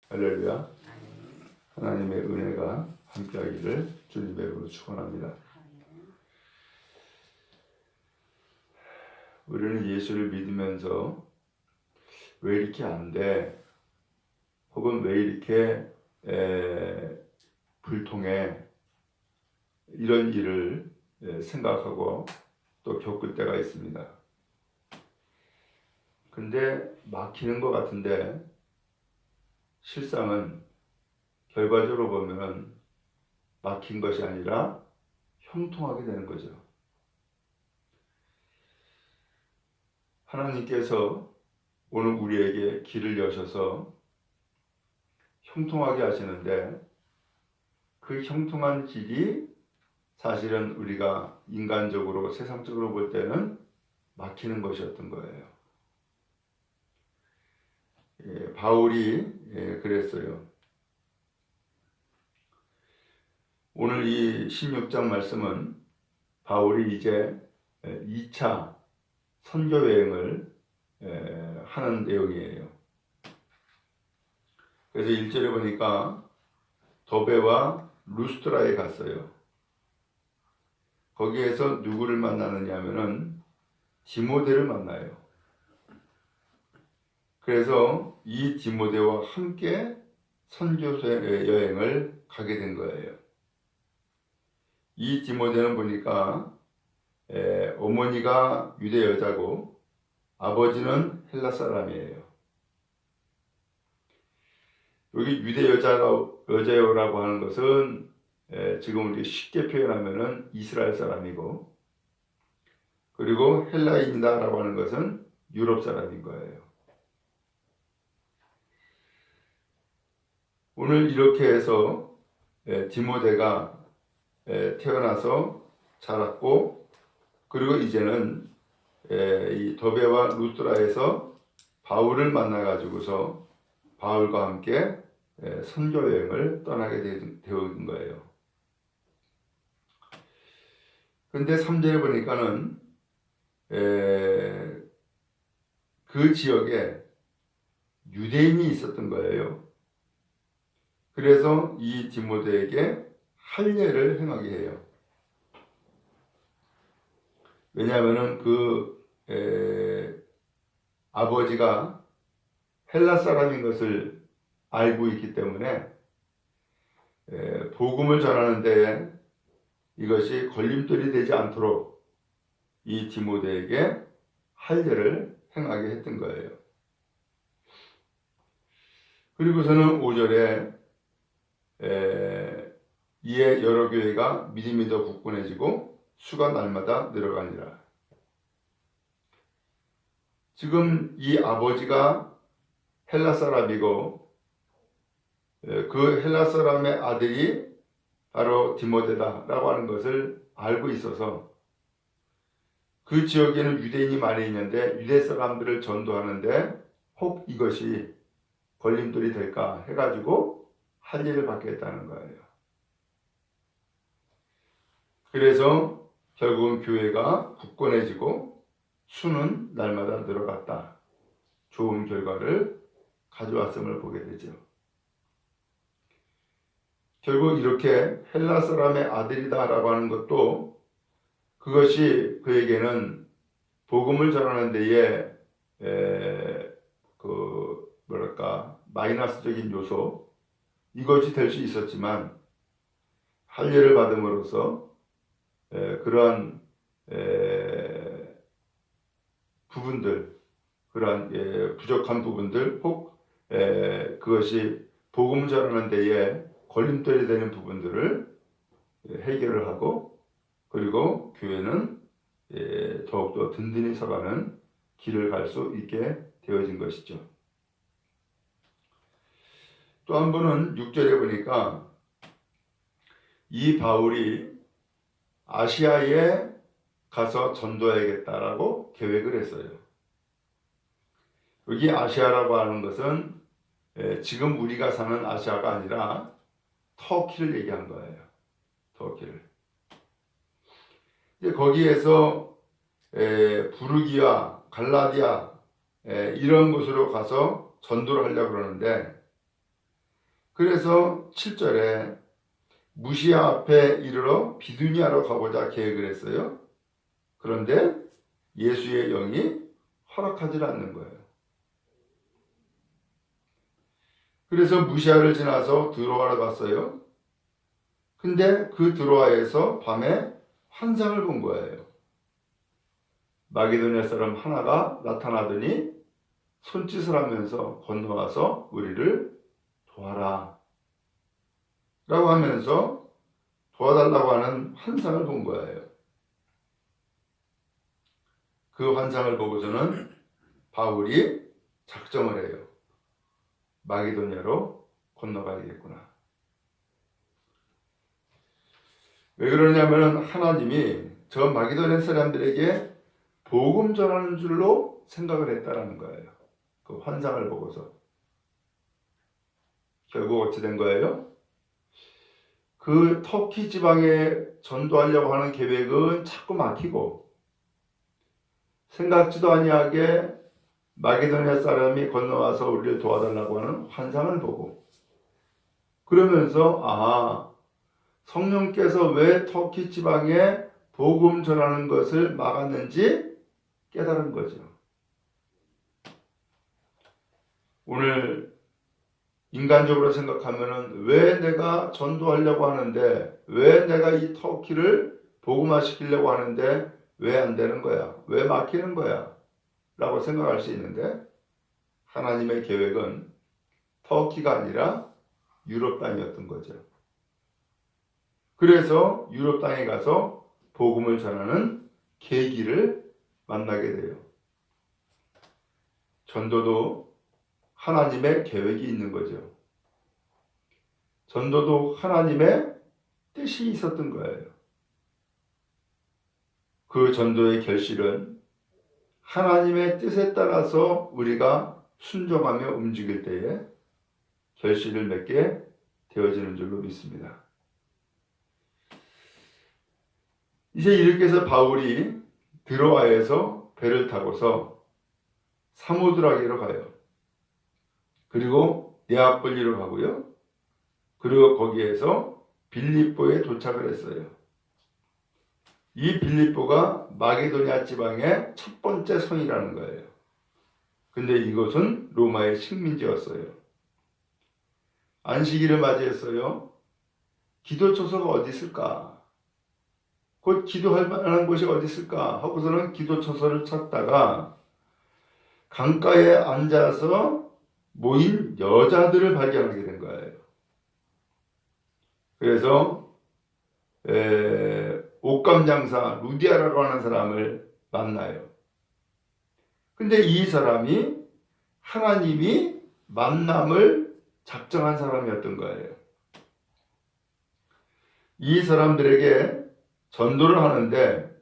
할렐루야. 하나님의 은혜가 함께하기를 주님의 이름으로 축원합니다. 우리는 예수를 믿으면서 왜 이렇게 안 돼? 혹은 왜 이렇게 불통해? 이런 일을 생각하고 또 겪을 때가 있습니다. 근데 막히는 것 같은데 실상은 결과적으로 보면 막힌 것이 아니라 형통하게 되는 거죠. 하나님께서 오늘 우리에게 길을 여셔서 형통하게 하시는데 그 형통한 길이 사실은 우리가 인간적으로 세상적으로 볼 때는 막히는 것이었던 거예요. 바울이 그랬어요. 오늘 이 16장 말씀은 바울이 이제 2차 선교 여행을 하는 내용이에요. 그래서 1절에 보니까 더베와 루스트라에 갔어요. 거기에서 누구를 만나느냐 하면은 디모데를 만나요. 그래서 이 디모데와 함께 선교 여행을 가게 된 거예요. 이 디모데는 보니까 어머니가 유대 여자고 아버지는 헬라 사람이에요. 여기 유대 여자요라고 하는 것은 지금 우리 쉽게 표현하면은 이스라엘 사람이고, 그리고 헬라인이다라고 하는 것은 유럽 사람인 거예요. 오늘 이렇게 해서 디모데가 태어나서 자랐고, 그리고 이제는 이 더베와 루스드라에서 바울을 만나가지고서 바울과 함께 선교 여행을 떠나게 되는 거예요. 근데 3절에 보니까는 그 지역에 유대인이 있었던 거예요. 그래서 이 디모데에게 할례를 행하게 해요. 왜냐하면 그 아버지가 헬라 사람인 것을 알고 있기 때문에 복음을 전하는 데에 이것이 걸림돌이 되지 않도록 이 디모데에게 할례를 행하게 했던 거예요. 그리고서는 5절에 이에 여러 교회가 믿음이 더 굳건해지고 수가 날마다 늘어가니라. 지금 이 아버지가 헬라 사람이고 그 헬라 사람의 아들이 바로 디모데다라고 하는 것을 알고 있어서 그 지역에는 유대인이 많이 있는데 유대 사람들을 전도하는데 혹 이것이 걸림돌이 될까 해가지고 할례를 받게 했다는 거예요. 그래서 결국은 교회가 굳건해지고 수는 날마다 늘어갔다. 좋은 결과를 가져왔음을 보게 되죠. 결국 이렇게 헬라 사람의 아들이다라고 하는 것도 그것이 그에게는 복음을 전하는 데에 마이너스적인 요소 이것이 될 수 있었지만 할례를 받음으로써 그러한 부분들, 그러한 부족한 부분들 혹 그것이 복음을 전하는 데에 걸림돌이 되는 부분들을 해결을 하고, 그리고 교회는 더욱더 든든히 서가는 길을 갈 수 있게 되어진 것이죠. 또 한 번은 6절에 보니까 이 바울이 아시아에 가서 전도해야겠다라고 계획을 했어요. 여기 아시아라고 하는 것은 지금 우리가 사는 아시아가 아니라 터키를 얘기한 거예요. 터키를. 이제 거기에서 부르기아, 갈라디아 이런 곳으로 가서 전도를 하려고 그러는데, 그래서 7절에 무시아 앞에 이르러 비두니아로 가보자 계획을 했어요. 그런데 예수의 영이 허락하지 않는 거예요. 그래서 무시아를 지나서 드로아로 갔어요. 근데 그 드로아에서 밤에 환상을 본 거예요. 마게도냐 사람 하나가 나타나더니 손짓을 하면서 건너와서 우리를 도와라 라고 하면서 도와달라고 하는 환상을 본 거예요. 그 환상을 보고서는 바울이 작정을 해요. 마게도냐로 건너가야겠구나. 왜 그러냐면 하나님이 저 마게도냐 사람들에게 복음 전하는 줄로 생각을 했다라는 거예요. 그 환상을 보고서. 결국 어찌 된 거예요? 그 터키 지방에 전도하려고 하는 계획은 자꾸 막히고, 생각지도 아니하게 마게도냐 사람이 건너와서 우리를 도와달라고 하는 환상을 보고, 그러면서 성령께서 왜 터키 지방에 복음 전하는 것을 막았는지 깨달은 거죠. 오늘 인간적으로 생각하면은 왜 내가 전도하려고 하는데, 왜 내가 이 터키를 복음화시키려고 하는데 왜 안 되는 거야? 왜 막히는 거야? 라고 생각할 수 있는데, 하나님의 계획은 터키가 아니라 유럽 땅이었던 거죠. 그래서 유럽 땅에 가서 복음을 전하는 계기를 만나게 돼요. 전도도 하나님의 계획이 있는 거죠. 전도도 하나님의 뜻이 있었던 거예요. 그 전도의 결실은 하나님의 뜻에 따라서 우리가 순종하며 움직일 때에 결실을 맺게 되어지는 줄로 믿습니다. 이제 이렇게 해서 바울이 드로아에서 배를 타고서 사모드라게로 가요. 그리고 네아폴리로 가고요. 그리고 거기에서 빌립보에 도착을 했어요. 이 빌립보가 마게도냐 지방의 첫 번째 성이라는 거예요. 근데 이곳은 로마의 식민지였어요. 안식일을 맞이했어요. 기도처소가 어디 있을까? 곧 기도할 만한 곳이 어디 있을까? 하고서는 기도처소를 찾다가 강가에 앉아서 모인 여자들을 발견하게 된 거예요. 그래서 옷감장사 루디아라고 하는 사람을 만나요. 근데 이 사람이 하나님이 만남을 작정한 사람이었던 거예요. 이 사람들에게 전도를 하는데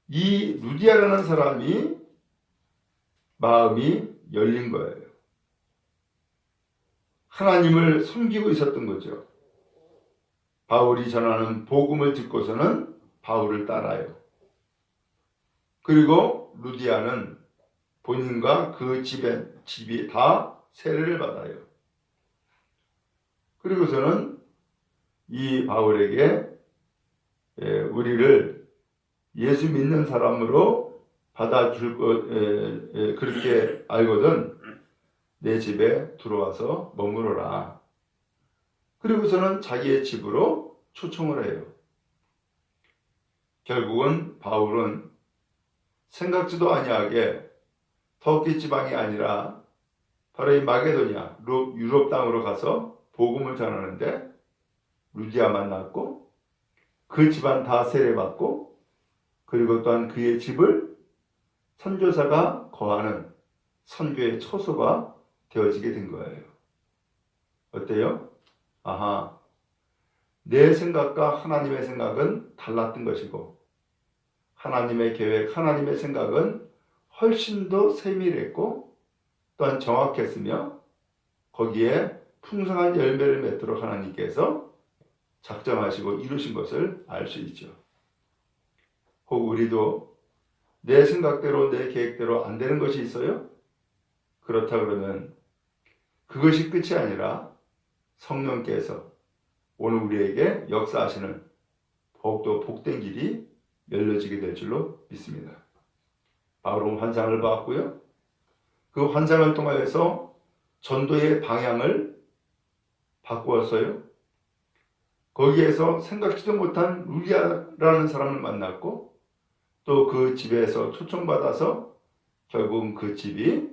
이 루디아라는 사람이 마음이 열린 거예요. 하나님을 섬기고 있었던 거죠. 바울이 전하는 복음을 듣고서는 바울을 따라요. 그리고 루디아는 본인과 그 집이 다 세례를 받아요. 그리고서는 이 바울에게 우리를 예수 믿는 사람으로 받아줄 그렇게 알거든 내 집에 들어와서 머무르라. 그리고서는 자기의 집으로 초청을 해요. 결국은 바울은 생각지도 아니하게 터키 지방이 아니라 바로 이 마게도냐 유럽 땅으로 가서 복음을 전하는데 루디아 만났고 그 집안 다 세례받고 그리고 또한 그의 집을 선교사가 거하는 선교의 처소가 되어지게 된 거예요. 어때요? 내 생각과 하나님의 생각은 달랐던 것이고 하나님의 계획, 하나님의 생각은 훨씬 더 세밀했고 또한 정확했으며 거기에 풍성한 열매를 맺도록 하나님께서 작정하시고 이루신 것을 알 수 있죠. 우리도 내 생각대로 내 계획대로 안 되는 것이 있어요? 그렇다 그러면 그것이 끝이 아니라 성령께서 오늘 우리에게 역사하시는 더욱더 복된 길이 열려지게 될 줄로 믿습니다. 바울은 환상을 봤고요. 그 환상을 통하여서 전도의 방향을 바꾸었어요. 거기에서 생각지도 못한 루디아라는 사람을 만났고 또 그 집에서 초청받아서 결국은 그 집이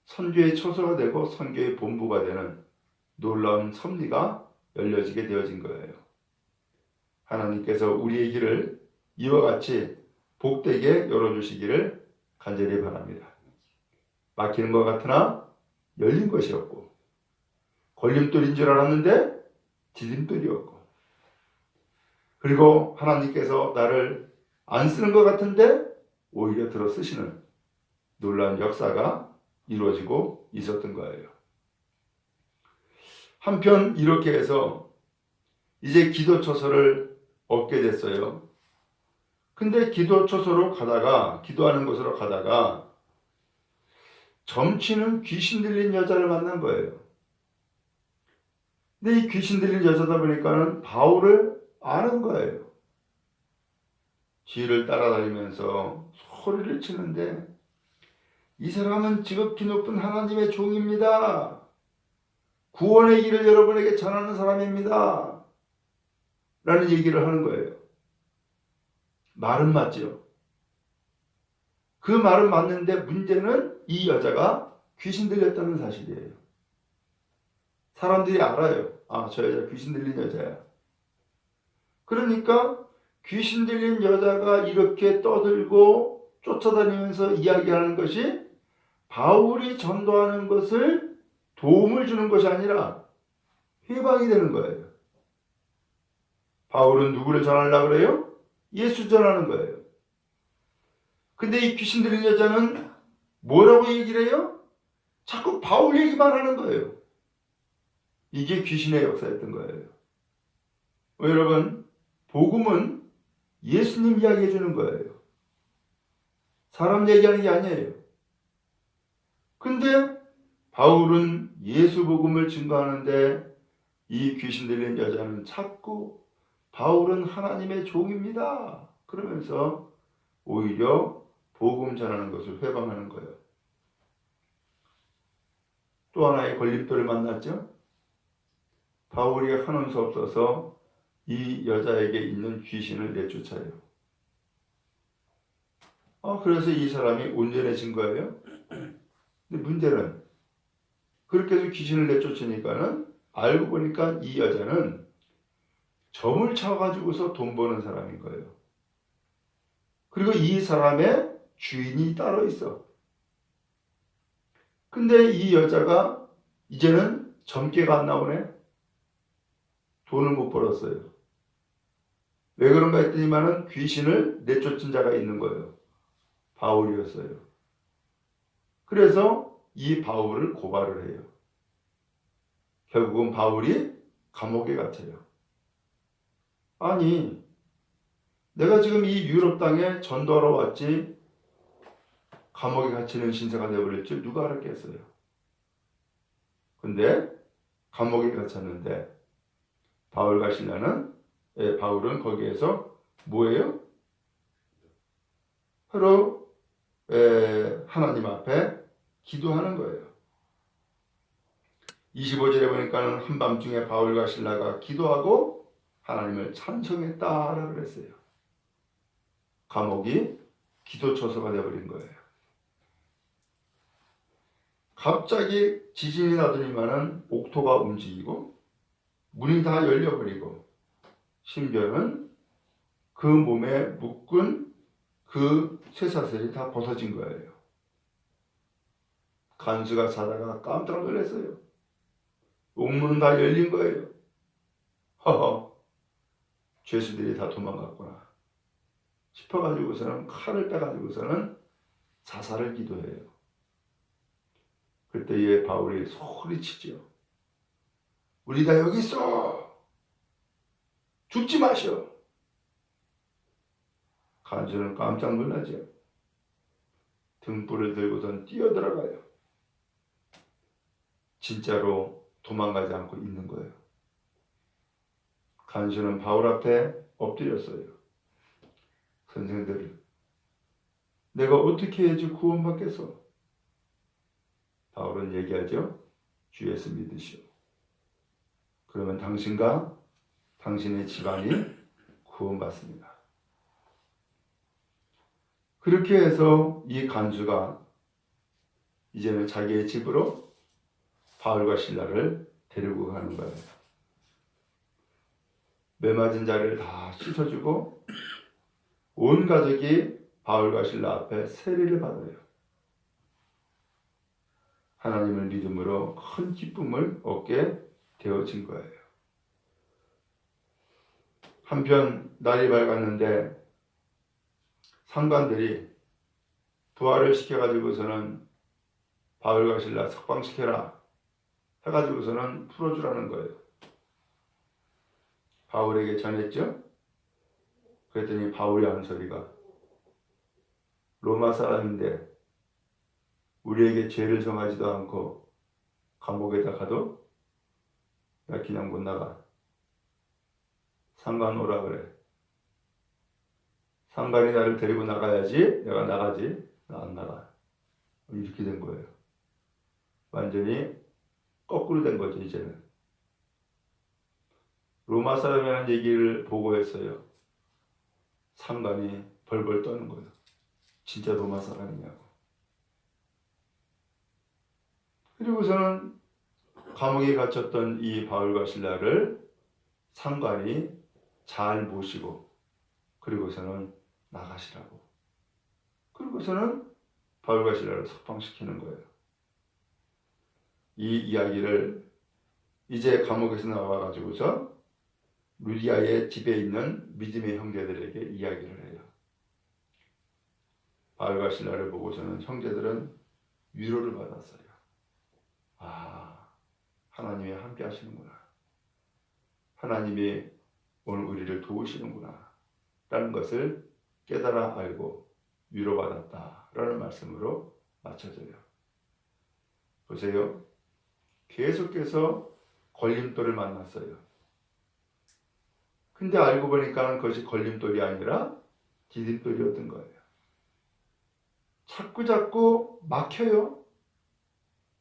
선교의 처소가 되고 선교의 본부가 되는 놀라운 섭리가 열려지게 되어진 거예요. 하나님께서 우리의 길을 이와 같이 복되게 열어주시기를 간절히 바랍니다. 막히는 것 같으나 열린 것이었고 걸림돌인 줄 알았는데 디딤돌이었고 그리고 하나님께서 나를 안 쓰는 것 같은데 오히려 들어 쓰시는 놀라운 역사가 이루어지고 있었던 거예요. 한편 이렇게 해서 이제 기도처소를 얻게 됐어요. 근데 기도처소로 가다가 기도하는 곳으로 가다가 점치는 귀신 들린 여자를 만난 거예요. 근데 이 귀신 들린 여자다 보니까는 바울을 아는 거예요. 뒤를 따라다니면서 소리를 치는데 이 사람은 지극히 높은 하나님의 종입니다. 구원의 길을 여러분에게 전하는 사람입니다. 라는 얘기를 하는 거예요. 말은 맞죠. 그 말은 맞는데 문제는 이 여자가 귀신 들렸다는 사실이에요. 사람들이 알아요. 아, 저 여자 귀신 들린 여자야. 그러니까 귀신 들린 여자가 이렇게 떠들고 쫓아다니면서 이야기하는 것이 바울이 전도하는 것을 도움을 주는 것이 아니라 회방이 되는 거예요. 바울은 누구를 전하려고 그래요? 예수 전하는 거예요. 근데 이 귀신 들린 여자는 뭐라고 얘기를 해요? 자꾸 바울 얘기만 하는 거예요. 이게 귀신의 역사였던 거예요. 여러분, 복음은 예수님 이야기해 주는 거예요. 사람 얘기하는 게 아니에요. 근데 바울은 예수 복음을 증거하는데 이 귀신 들린 여자는 자꾸 바울은 하나님의 종입니다. 그러면서 오히려 복음 전하는 것을 회방하는 거예요. 또 하나의 걸림돌을 만났죠. 바울이 하는 수 없어서 이 여자에게 있는 귀신을 내쫓아요. 그래서 이 사람이 온전해진 거예요. 근데 문제는 그렇게 해서 귀신을 내쫓으니까는 알고 보니까 이 여자는 점을 쳐가지고서 돈 버는 사람인 거예요. 그리고 이 사람의 주인이 따로 있어. 근데 이 여자가 이제는 점괘가 안 나오네. 돈을 못 벌었어요. 왜 그런가 했더니만은 귀신을 내쫓은 자가 있는 거예요. 바울이었어요. 그래서 이 바울을 고발을 해요. 결국은 바울이 감옥에 갇혀요. 아니, 내가 지금 이 유럽 땅에 전도하러 왔지 감옥에 갇히는 신세가 되어버릴 줄 누가 알았겠어요. 근데 감옥에 갇혔는데 바울과 실라는 바울은 거기에서 뭐예요? 바로 하나님 앞에 기도하는 거예요. 25절에 보니까는 한밤중에 바울과 실라가 기도하고 하나님을 찬송했다라고 그랬어요. 감옥이 기도처소가 되어버린 거예요. 갑자기 지진이 나더니만은 옥토가 움직이고 문이 다 열려버리고 심지어는 그 몸에 묶은 그 쇠사슬이 다 벗어진 거예요. 간수가 자다가 깜짝 놀랐어요. 옥문은 다 열린 거예요. 허허, 죄수들이 다 도망갔구나 싶어가지고서는 칼을 빼가지고서는 자살을 기도해요. 그때 바울이 소리치죠. 우리 다 여기 있어. 죽지 마셔. 간수는 깜짝 놀라죠. 등불을 들고선 뛰어들어가요. 진짜로 도망가지 않고 있는 거예요. 간수는 바울 앞에 엎드렸어요. 선생들, 내가 어떻게 해야지 구원받겠어? 바울은 얘기하죠. 주 예수 믿으시오. 그러면 당신과 당신의 집안이 구원받습니다. 그렇게 해서 이 간수가 이제는 자기의 집으로 바울과 실라를 데리고 가는 거예요. 매맞은 자리를 다 씻어주고 온 가족이 바울과 실라 앞에 세례를 받아요. 하나님을 믿음으로 큰 기쁨을 얻게 되어진 거예요. 한편 날이 밝았는데 상관들이 부활을 시켜가지고서는 바울과 실라 석방시켜라 해가지고서는 풀어주라는 거예요. 바울에게 전했죠. 그랬더니 바울이 하는 소리가, 로마 사람인데 우리에게 죄를 정하지도 않고 감옥에다 가도 나 그냥 못 나가. 상관 오라 그래. 상관이 나를 데리고 나가야지 내가 나가지. 나 안 나가. 이렇게 된 거예요. 완전히 거꾸로 된 거죠. 이제는 로마 사람이라는 얘기를 보고했어요. 상관이 벌벌 떠는 거예요. 진짜 로마 사람이냐고. 그리고서는 감옥에 갇혔던 이 바울과 실라를 상관이 잘 모시고 그리고서는 나가시라고. 그리고서는 바울과 실라를 석방시키는 거예요. 이 이야기를 이제 감옥에서 나와가지고서 루디아의 집에 있는 믿음의 형제들에게 이야기를 해요. 바울과 실라를 보고서는 형제들은 위로를 받았어요. 아, 하나님이 함께 하시는구나. 하나님이 오늘 우리를 도우시는구나 라는 것을 깨달아 알고 위로받았다 라는 말씀으로 맞춰져요. 보세요. 계속해서 걸림돌을 만났어요. 근데 알고 보니까 그것이 걸림돌이 아니라 디딤돌이었던 거예요. 자꾸 막혀요.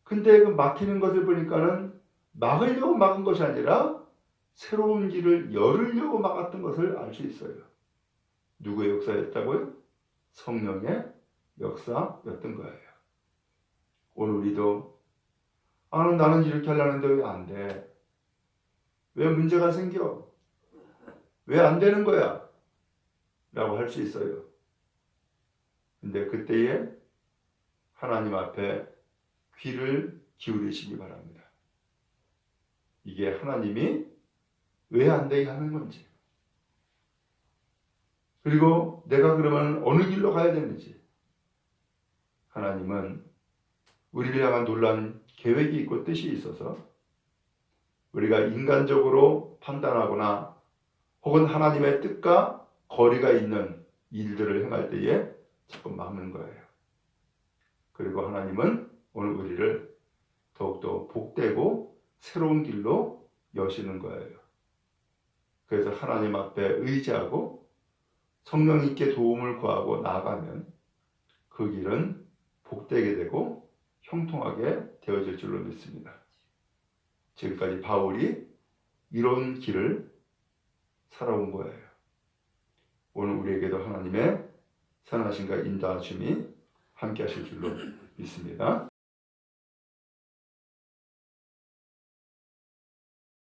근데 그 막히는 것을 보니까는 막으려고 막은 것이 아니라 새로운 길을 열으려고 막았던 것을 알 수 있어요. 누구의 역사였다고요? 성령의 역사였던 거예요. 오늘 우리도 나는 이렇게 하려는데 왜 안 돼? 왜 문제가 생겨? 왜 안 되는 거야? 라고 할 수 있어요. 근데 그때에 하나님 앞에 귀를 기울이시기 바랍니다. 이게 하나님이 왜 안 되게 하는 건지, 그리고 내가 그러면 어느 길로 가야 되는지. 하나님은 우리를 향한 놀라운 계획이 있고 뜻이 있어서 우리가 인간적으로 판단하거나 혹은 하나님의 뜻과 거리가 있는 일들을 행할 때에 자꾸 막는 거예요. 그리고 하나님은 오늘 우리를 더욱더 복되고 새로운 길로 여시는 거예요. 그래서 하나님 앞에 의지하고 성령님께 도움을 구하고 나아가면 그 길은 복되게 되고 형통하게 되어질 줄로 믿습니다. 지금까지 바울이 이런 길을 살아온 거예요. 오늘 우리에게도 하나님의 선하심과 인도하심이 함께 하실 줄로 믿습니다.